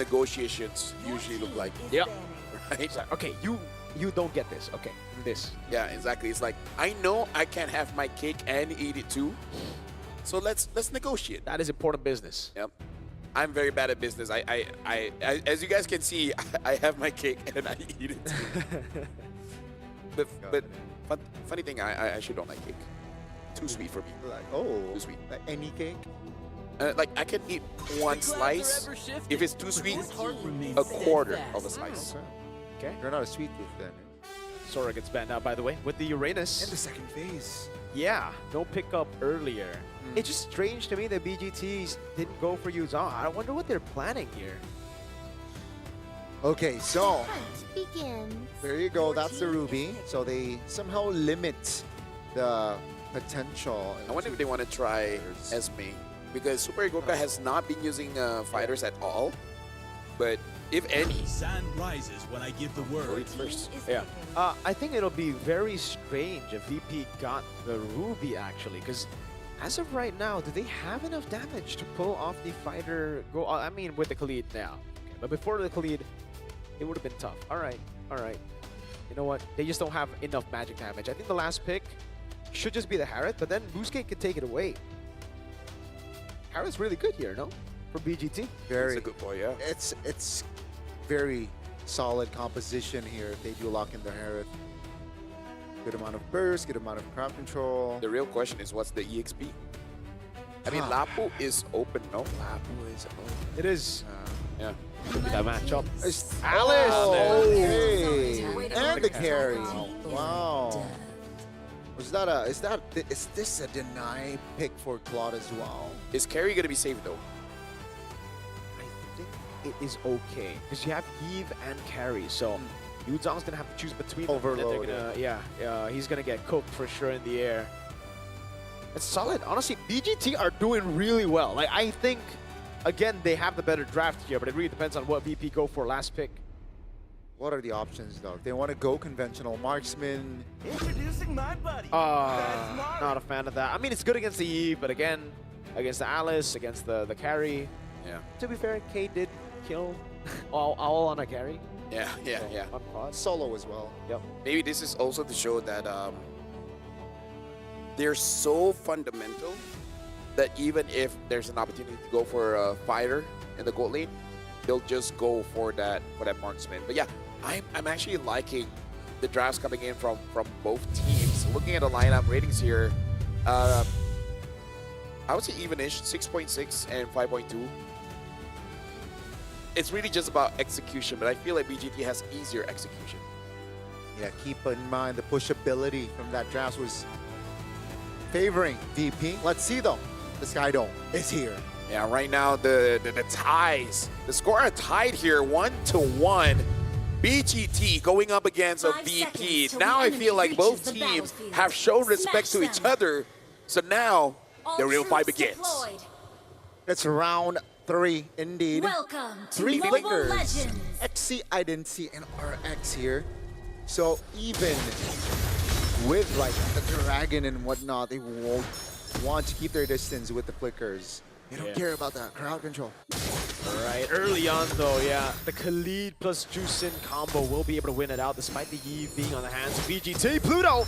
negotiations usually look like. Yep. Right? Okay, you don't get this. Okay, this. Yeah, exactly. It's like, I know I can't have my cake and eat it too. So let's negotiate. That is important business. Yep. I'm very bad at business. As you guys can see, I have my cake and I eat it too. but funny thing, I actually don't like cake. Too sweet for me. Like, oh, Too sweet. like any cake? Like I can eat one slice. If it's too sweet, a quarter of a slice. Okay. You're not a sweet tooth then. Sora gets banned out, by the way, with the Uranus. In the second phase. Yeah, no pickup earlier. It's just strange to me that BGTs didn't go for Yuzong. I wonder what they're planning here. Okay, so Hunt begins. there you go. That's the Ruby. So they somehow limit the potential. I wonder if they want to try Esme, because Super Goka has not been using fighters at all. But if any, Sun rises when I give the word. first. Yeah. I think it'll be very strange if VP got the Ruby, actually, because as of right now, do they have enough damage to pull off the fighter go? I mean, with the Khalid now. Okay, but before the Khalid, it would have been tough. All right, all right. You know what? They just don't have enough magic damage. I think the last pick should just be the Harriet, but then Boostgate could take it away. Harriet's really good here, no? For BGT. Very He's a good boy, yeah. It's very solid composition here if they do lock in their Harriet. Good amount of burst, good amount of crowd control. The real question is, what's the EXP? I mean, Lapu is open, no? Lapu is It is. Yeah. Look at that matchup. It's Alice! Okay. And the carry. Wow. Is this a deny pick for Claude as well? Is Carry going to be safe, though? I think it is okay because you have Eve and Carry, so Yuzong's gonna have to choose between them. And they're Overload. gonna, yeah, he's gonna get cooked for sure in the air. It's solid. Honestly, BGT are doing really well. Like, I think, again, they have the better draft here, but it really depends on what VP go for last pick. What are the options though? If they want to go conventional marksman. Introducing my buddy. Not a fan of that. I mean, it's good against the Eve, but again, against the Alice, against the Carry. Yeah. To be fair, K did kill all on a Carry. Yeah, yeah, So, yeah. on pause. Solo as well. Yep. Maybe this is also to show that they're so fundamental that even if there's an opportunity to go for a fighter in the gold lane, they'll just go for that marksman. But yeah, I'm actually liking the drafts coming in from both teams. Looking at the lineup ratings here, I would say even-ish, 6.6 and 5.2. It's really just about execution, but I feel like BGT has easier execution. Yeah, keep in mind the pushability from that draft was favoring VP. Let's see though. The Skydome is here. Yeah, right now the ties, the score are tied here 1-1. BGT going up against a 5 VP. seconds till Now the I feel enemy like both reaches the teams battlefield. have shown respect to Smash each them. other. So now the real fight Troops begins. deployed. It's round 3 indeed. Welcome to 3 Mobile flickers. Legends. XC, I didn't see an RX here. So even with like the dragon and whatnot, they won't want to keep their distance with the flickers. They don't care about that crowd control. All right, early on though, yeah, the Khalid plus Juicin combo will be able to win it out despite the Eve being on the hands of BGT. Pluto!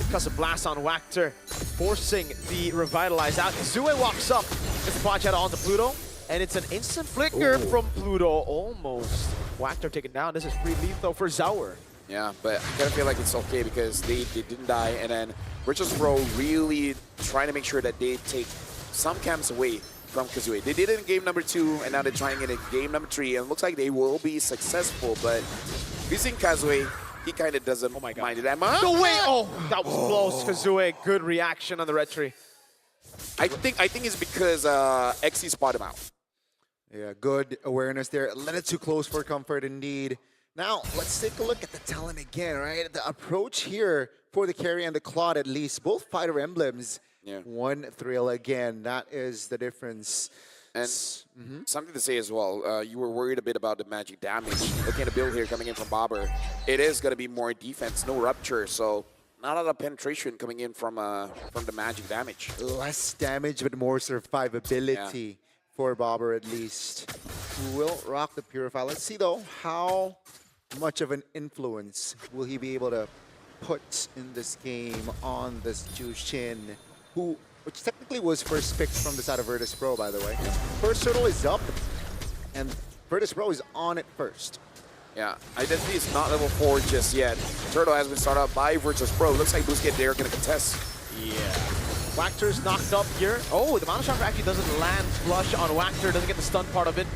Because of Blast on Wactor, forcing the Revitalize out. Kazue walks up, gets the Punch out onto Pluto, and it's an instant flicker from Pluto. Almost. Wactor taken down. This is free leave though for Zauer. Yeah, but I gotta feel like it's okay because they didn't die, and then Virtus.pro really trying to make sure that they take some camps away from Kazue. They did it in game number 2, and now they're trying it in game number 3, and it looks like they will be successful, but using Kazue, he kind of doesn't mind it that much. No way! Oh, that was close. Kazue, good reaction on the retry. I think it's because XC spot him out. Yeah, good awareness there. A little too close for comfort indeed. Now, let's take a look at the talent again, right? The approach here for the carry and the Claude at least, both fighter emblems. Yeah. One thrill again, that is the difference. And something to say as well, you were worried a bit about the magic damage. Looking at the build here coming in from Bobber, it is going to be more defense, no rupture, so not a lot of penetration coming in from the magic damage. Less damage, but more survivability for Bobber at least. who will rock the Purify. Let's see though, how much of an influence will he be able to put in this game on this Jushin, which technically was first picked from the side of Virtus.pro, by the way. First turtle is up, and Virtus.pro is on it first. Yeah, Identity is not level 4 just yet. Turtle has been started out by Virtus.pro. Looks like Boostgate they're going to contest. Yeah. Wactor's knocked up here. Oh, the Mana Shocker actually doesn't land flush on Wactor, doesn't get the stun part of it.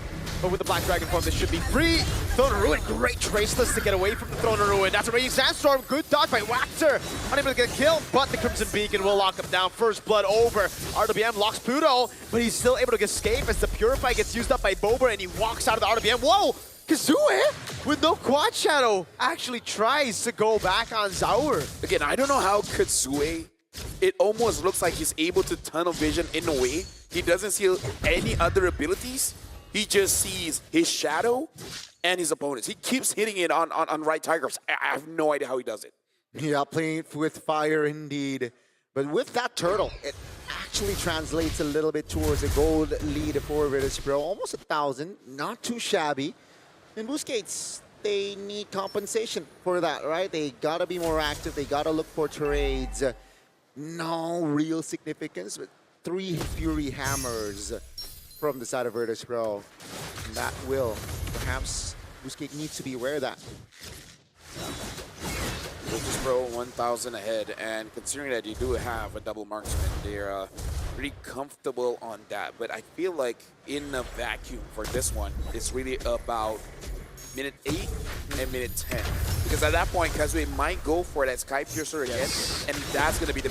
But with the Black Dragon form, this should be free. Throne of Ruin, great Traceless to get away from the Throne of Ruin. That's a Raging Sandstorm, good dodge by Wactor. Unable to get killed, but the Crimson Beacon will lock him down. First blood over. RWM locks Pluto, but he's still able to escape as the Purify gets used up by Bober and he walks out of the RWM. Whoa! Kazue, with no Quad Shadow, actually tries to go back on Zaur. Again, I don't know how Kazue, it almost looks like he's able to tunnel vision in a way. He doesn't see any other abilities. He just sees his shadow and his opponents. He keeps hitting it on right Tigers. I have no idea how he does it. Yeah, playing with fire indeed. But with that turtle, it actually translates a little bit towards a gold lead for Virtus.pro. Almost 1,000, not too shabby. And Boostgates, they need compensation for that, right? They gotta be more active. They gotta look for trades. No real significance, but 3 Fury Hammers from the side of Virtus.pro. And that will, perhaps, Boostgate needs to be aware of that. Virtus.pro 1,000 ahead, and considering that you do have a double marksman, they're pretty comfortable on that. But I feel like in a vacuum for this one, it's really about minute 8 and minute 10. Because at that point, Kazue might go for that Sky Piercer again, and that's going to be the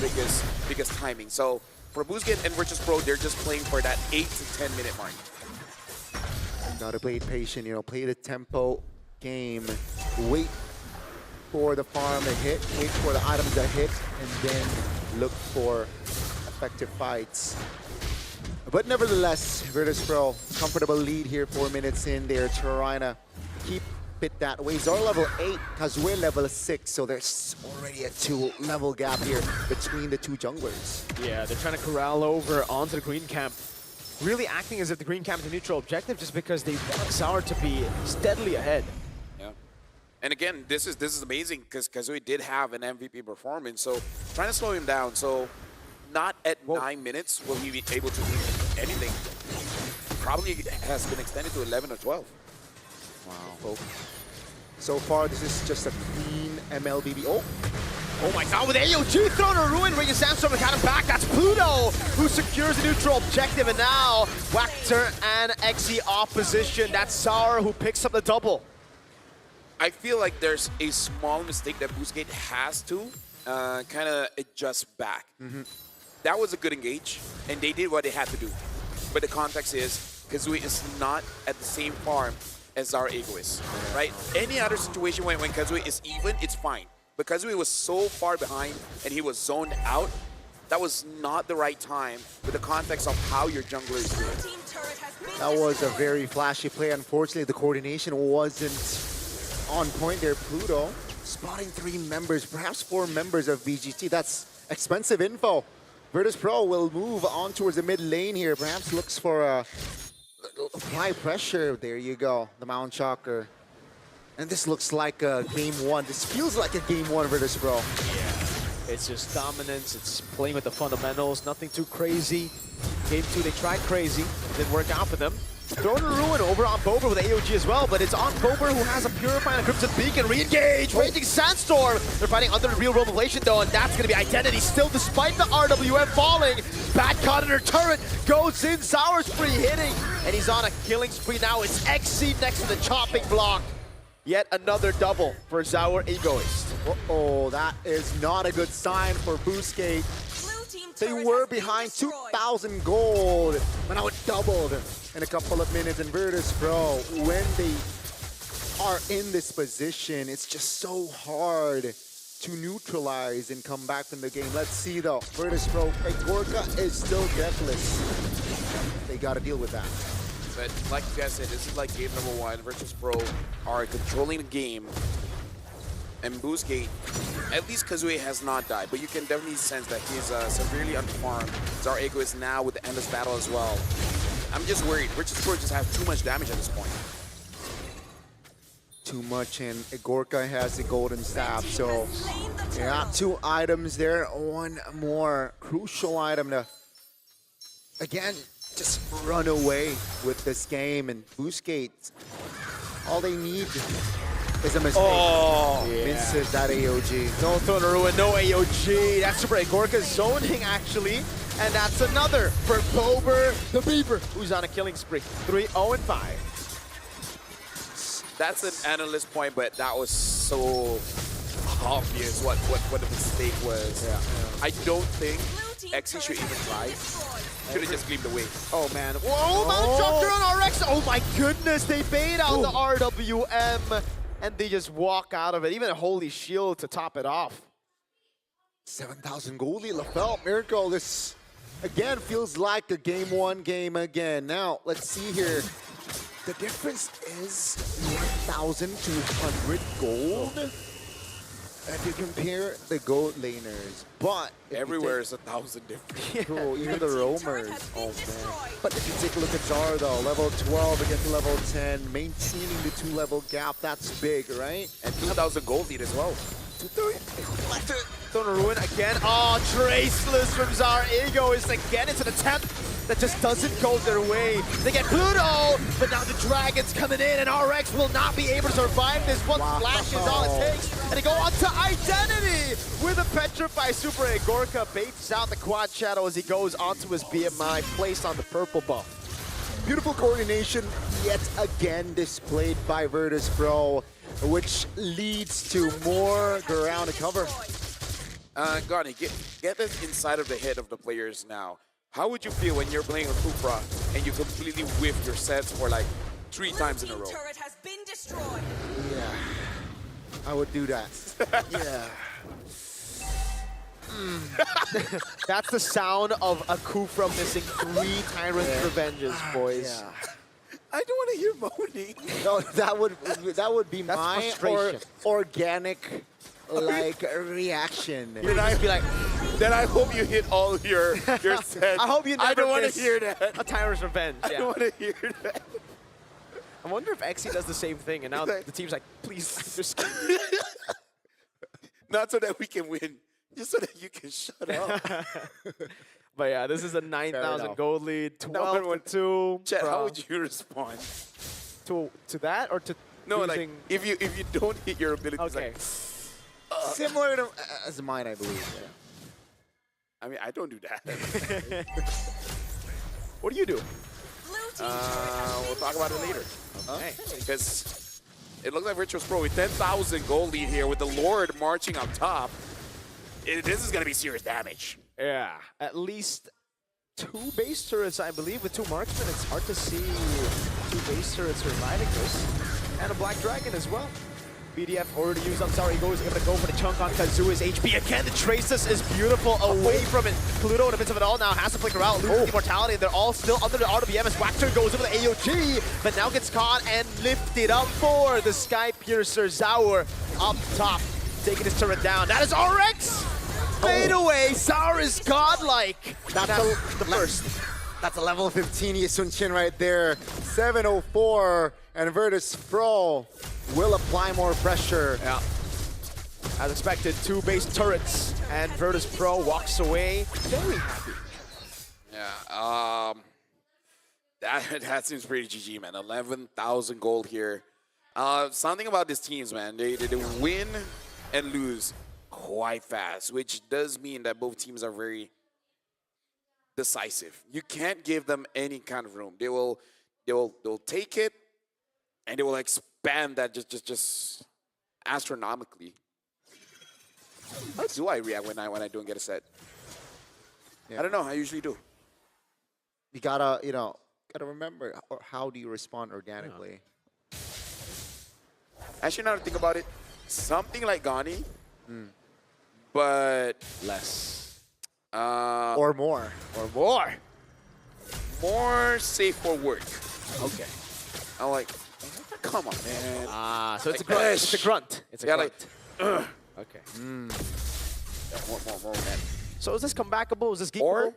biggest timing. So for Boostgate and Virtus.pro, they're just playing for that 8 to 10 minute mark. Gotta play it patient, play the tempo game. Wait for the farm to hit, wait for the items to hit, and then look for effective fights. But nevertheless, Virtus.pro, comfortable lead here, 4 minutes in there, trying to keep it that way. Zar level 8, Kazue level 6, so there's already a 2-level gap here between the two junglers. Yeah, they're trying to corral over onto the green camp. Really acting as if the green camp is a neutral objective just because they want Zaur to be steadily ahead. Yeah. And again, this is amazing because Kazue did have an MVP performance, so trying to slow him down. So not at 9 minutes will he be able to do anything. Probably has been extended to 11 or 12. Wow. So far, this is just a clean MLBB. Oh my god, with AOG Throne of Ruin, Raging Sandstorm got him back. That's Pluto who secures the neutral objective, and now Wactor and Xe opposition. That's Zaur who picks up the double. I feel like there's a small mistake that Boostgate has to kind of adjust back. That was a good engage, and they did what they had to do. But the context is, Kazue is not at the same farm as Zaur Egoist, right? Any other situation when Kazue is even, it's fine. But Kazue was so far behind and he was zoned out, that was not the right time with the context of how your jungler is doing. That was a very flashy play. Unfortunately, the coordination wasn't on point there. Pluto spotting 3 members, perhaps 4 members of VGT. That's expensive info. Virtus.pro will move on towards the mid lane here. Perhaps looks for apply pressure. There you go, the Mount Shocker. And this looks like a game 1. This feels like a game 1 Virtus.pro. Yeah, it's just dominance. It's playing with the fundamentals. Nothing too crazy. Game 2, they tried crazy. Didn't work out for them. Throne of Ruin over on Bober with AOG as well, but it's on Bober who has a Purify and a Crimson Beacon. Re-engage! Raging Sandstorm! They're fighting under the real revelation though, and that's going to be Identity still despite the RWM falling. Bad caught in her turret, goes in, Zaur's free hitting, and he's on a killing spree now. It's Xe next to the chopping block. Yet another double for Zaur Egoist. Uh-oh, that is not a good sign for Boostgate. They were behind 2,000 gold, but now it doubled in a couple of minutes. And Virtus.pro, when they are in this position, it's just so hard to neutralize and come back from the game. Let's see though, Virtus.pro, Gorka is still deathless. They gotta deal with that. But like you guys said, this is like game number 1. Virtus.pro are controlling the game. And Boostgate, at least Kazue has not died, but you can definitely sense that he's severely underfarmed. Zaur Egoist now with the endless battle as well. I'm just worried. Virtus.pro just have too much damage at this point. Too much, and Igorka has the golden staff, so yeah, 2 items there. One more crucial item to, again, just run away with this game. And Boostgate, all they need is a mistake. Oh, Misses that AOG. No Thunder Ruin, no AOG. That's Super Igorka zoning, actually. And that's another for Bober, the Beaver, who's on a killing spree. 3-0-5. That's an analyst point, but that was so obvious what the mistake was. Yeah. I don't think Exy should even try. Should have just gleamed away. Oh, man. Whoa, Mount Chopper on RX. Oh, my goodness. They bait out the RWM, and they just walk out of it. Even a Holy Shield to top it off. 7,000 goalie, LaFell, Miracle. This, again, feels like a game 1 game again. Now, let's see here. The difference is 1,200 gold. If you compare the gold laners, but Everywhere is 1,000 different. Bro, even the roamers. Oh man. But if you take a look at Zara though, level 12 against level 10, maintaining the 2-level gap, that's big, right? And 2,000 gold lead as well. Thunder Ruin again. Oh, Traceless from Zara Egoist again. It's an attempt that just doesn't go their way. They get Pluto, but now the Dragon's coming in, and RX will not be able to survive this. One splash is all it takes. And they go on to Identity with a Petrify. Super Igorka baits out the Quad Shadow as he goes onto his BMI, placed on the purple buff. Beautiful coordination yet again displayed by Virtus.pro, which leads to more ground to cover. Garni, get this inside of the head of the players now. How would you feel when you're playing a Kufra and you completely whiff your sets for like 3 times in a row? Turret has been destroyed. Yeah, I would do that. Yeah. That's the sound of a Kufra missing 3 Tyrant Revenges, boys. Yeah. I don't want to hear moaning. No, that would be That's my frustration. organic like reaction. Then I be like, then I hope you hit all your sets. I hope you never I don't want miss to hear that. a Tyrant's Revenge. I don't want to hear that. I wonder if Exy does the same thing, and now the team's like, please, just Not so that we can win, just so that you can shut up. But yeah, this is a 9,000 enough. gold lead, 12-2. Chet, how would you respond? To that or to No, losing? like if you don't hit your abilities, Okay. like, Similar to as mine, I believe. Yeah. I mean, I don't do that. What do you do? We'll talk about it later. Okay. Because it looks like Virtus.pro with 10,000 gold lead here with the Lord marching on top. This is going to be serious damage. Yeah, at least 2 base turrets, I believe, with 2 marksmen. It's hard to see 2 base turrets surviving this. And a Black Dragon as well. BDF already used up. Sorry, goes able to go for the chunk on Kazua's HP. Again, the Traces is beautiful away from it. Pluto in the midst of it all now has to flicker out, loses immortality, and they're all still under the RWM as Waxter goes over the AOG, but now gets caught and lifted up for the Sky Piercer. Zaur up top, taking his turret down. That is RX! Fade away, Zaur is godlike. That's the first. That's a level 15 Yisun Chin right there. 704, and Virtus.pro will apply more pressure. Yeah. As expected, 2 base turrets, and Virtus.pro walks away very happy. Yeah, that seems pretty GG, man. 11,000 gold here. Something about these teams, man. They win and lose quite fast, which does mean that both teams are very decisive. You can't give them any kind of room. They'll take it, and they will expand that just astronomically. How do I react when I don't get a set? Yeah. I don't know. I usually do. You gotta remember, or how do you respond organically? Actually, now to think about it, something like Gani, but Less. Or more. Or more. more safe for work. Okay. I'm like, come on, man. Ah, so it's a Like, grunt. It's a grunt. It's a Yeah, grunt. like, Okay. more, man. So is this comebackable? Is this geekable? Or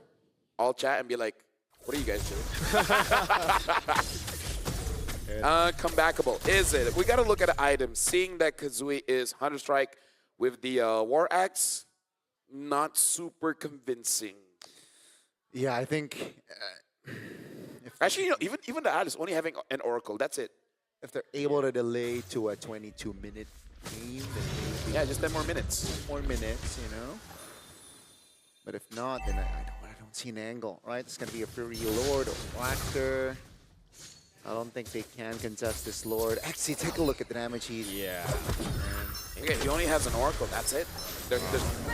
I'll chat and be like, What are you guys doing? Comebackable. Is it? We got to look at the items. Seeing that Kazooie is Hunter Strike with the War Axe, not super convincing. Yeah, I think Actually, you know, even the Alice only having an Oracle, that's it. if they're able to delay to a 22-minute game, then maybe Yeah, just 10 more minutes. more minutes, you know. But if not, then I don't see an angle, right? It's gonna be a Fury Lord or Whacker. I don't think they can contest this Lord. Actually, take a look at the damage he's. Yeah. Okay, he only has an Oracle, that's it. There's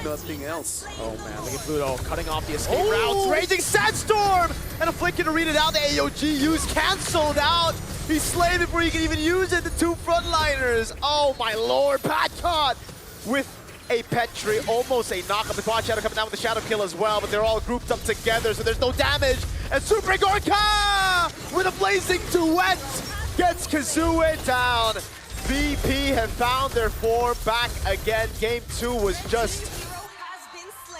nothing else. Oh man, look at Pluto cutting off the escape routes. Raging Sandstorm! And a flicker to read it out. The AOG use cancelled out. He's slain before he can even use it. The two frontliners. Oh my lord, Pat caught with a Petri, almost a knock up. The Quad Shadow coming down with the Shadow Kill as well, but they're all grouped up together, so there's no damage. And Super Gorka with a blazing duet gets Kazooie down. VP have found their form back again. Game 2 was just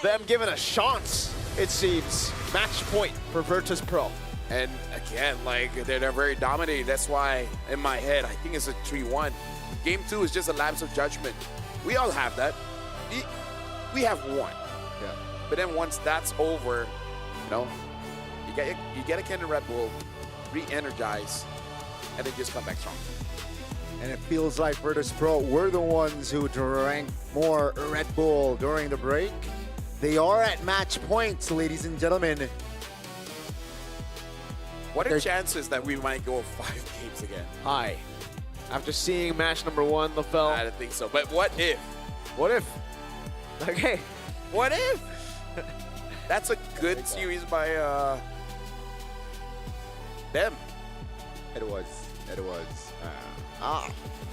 them given a chance, it seems. Match point for Virtus.pro. And again, like, they're very dominating. That's why, in my head, I think it's a 3-1. Game 2 is just a lapse of judgment. We all have that. We have one. Yeah. But then once that's over, you know, you get a can of Red Bull, re-energize, and then just come back strong. And it feels like Virtus.pro were the ones who drank more Red Bull during the break. They are at match points, ladies and gentlemen. What are chances that we might go 5 games again? Hi. After seeing match number 1, LaFell. I don't think so. But what if? What if? Okay. What if? That's a good series by them. It was.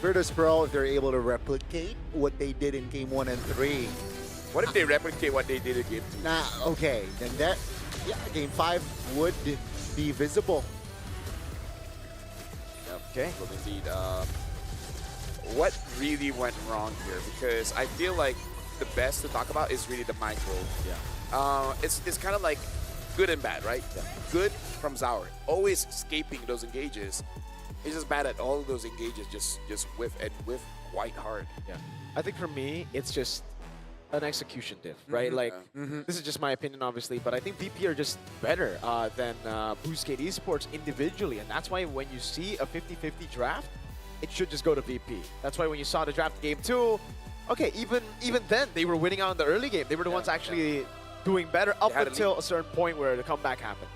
Virtus.pro, if they're able to replicate what they did in game 1 and 3. What if they replicate what they did in game 2? Nah, okay, then that, yeah, game 5 would be visible. Okay. So indeed, what really went wrong here? Because I feel like the best to talk about is really the micro. Yeah. It's kind of like good and bad, right? Yeah. Good from Zaur, always escaping those engages. He's just bad at all of those engages, just whiff and whiff quite hard. Yeah. I think for me, it's just an execution diff, right? Like, this is just my opinion, obviously, but I think VP are just better than Boostgate Esports individually, and that's why when you see a 50-50 draft, it should just go to VP. That's why when you saw the draft game 2, okay, even then, they were winning out in the early game. They were the ones actually doing better up until a certain point where the comeback happened.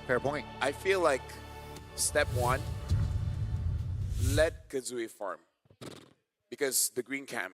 Fair point. I feel like step 1, let Kazooie farm. Because the green camp